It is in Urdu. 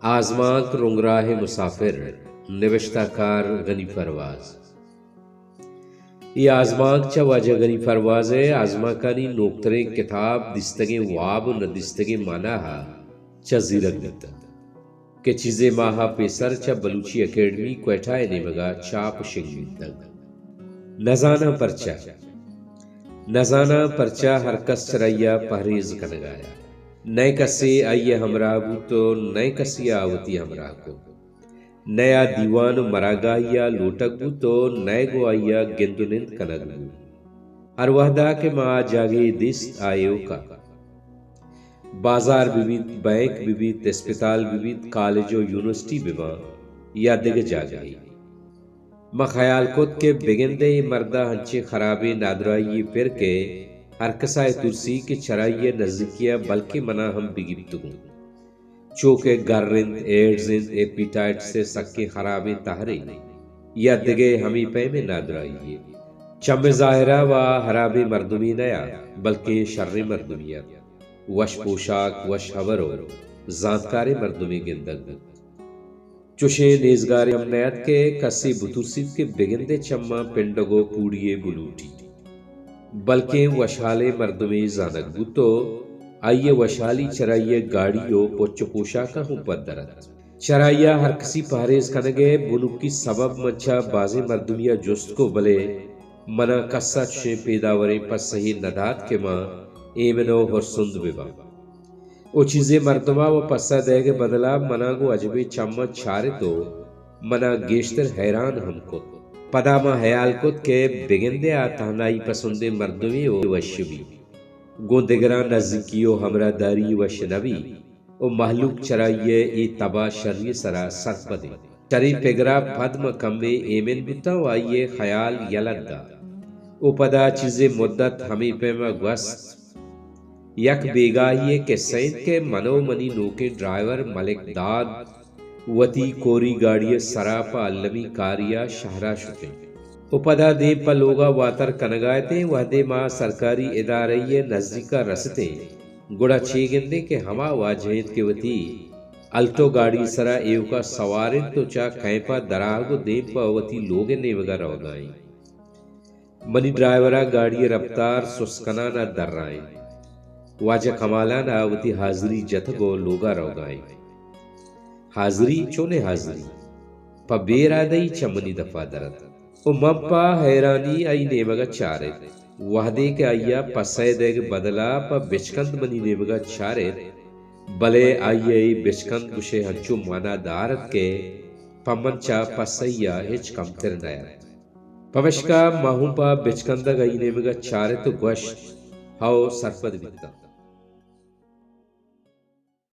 آزماک رنگراہ مسافر نوشتہ کار غنی پرواز. یہ آزماک چا واجہ غنی پرواز ہے. آزماکانی نوکتریں کتاب دستگیں واب نہ دستگیں مانا ہا چا زیرک دیتا کہ چیزیں ماہا پیسر چا بلوچی اکیڈمی کوئٹہ نیمگا چاپ شنگید تک. نزانہ پرچہ نزانہ پرچہ ہر کس چرائیا پہریز کنگایا. نئے کسی آئیے ہمراہ بو تو نئے کسی آوتی ہمراہ کو. نیا دیوان مراگاہیا لوٹک بو تو نئے گو آئیا گندنند کنگ بو. ہر وحدہ کے ماں جاگے دست آئیو کا. بازار بیویت، بینک بیویت، اسپتال بیویت، کالج و یونیورسٹی بیوان یا دگ جاگئی. ما خیال کت کے بگندے مردہ ہنچے خرابے نادرائی پھر کے ہر کسائے ترسی کے چرائیے نزدیکیا بلکہ منا ہم بگیبتو گوں. چوکے گررند، ایڈزند، ایپیٹائٹ سے سکے خرابے تحرے یا دگے ہمیں پہ میں نادرائیے. چم ظاہرہ و حرابے مردمی نیا بلکہ شر مردمیت. وش پوشاک، وش حورو، زانتکارے مردمی گندگ. چوشے نیزگارے امنیت کے کسی بطرسید کے بگندے چمہ پنڈگو پوڑیے بلوٹی. بلکہ وشالے مردمی زانک بو تو آئیے وشالی چرائیے گاڑیو پوچ پوشاکا ہوں پدرت. چرائیہ ہر کسی پہریز کنگے بنوکی سبب منچا بازی مردمیا جست کو بلے منا کسا چشیں پیداوریں پس صحیح ندات کے ماں ایمنو حرسند بیبا. او چیزیں مردمہ و پسا دے گے بدلا منا گو عجبی چمہ چھارے تو منا گیشتر حیران ہم کو. پدا ما حیال کت کے بگندے آتانائی پسندے مردمی و وشبی گوندگران نزدیکیو ہمرا داری وشنبی او محلوق چرائیے ای تبا شری سرا سر پدے. شری پگرا پدم کمے ایمن بتا و آئیے خیال یلد دا. او پدا چیزیں مدت ہمیں پیما گوست یک بیگاہیے کے سینت کے منو منی نوکے ڈرائیور ملک داد وطی کوری گاڑی سراپا علمی کاریا شہرہ شکے. او پدا دے پا لوگا واتر کنگائے وحدے ماں سرکاری ادارے نزدیکا رستے گڑا چھے گندے کہ ہما واجہت کے وطی الٹو گاڑی سرا ایو کا سوارن تو چا کھیپا دراغو دے پا وطی لوگ نیوگا رو گائیں. منی ڈرائیورہ گاڑی رفتار سسکنانا در رائیں. واجہ کمالانا وطی حاضری جتگو لوگا رو گائیں. حاضری چونے حاضری پا بیرادئی چمنی دفع درد. او ممپا حیرانی آئی نیمگا چارے وحدے کے آئیا پسے دیگ بدلا پا بچکند منی نیمگا چارے بلے آئی بچکند گشے ہنچو مانا دارت کے پمنچا پسیا ہچ کم تر نیا. پمشکا ماہوں پا بچکندگ آئی نیمگا چارے تو گوشت ہاو سرپد بیتا.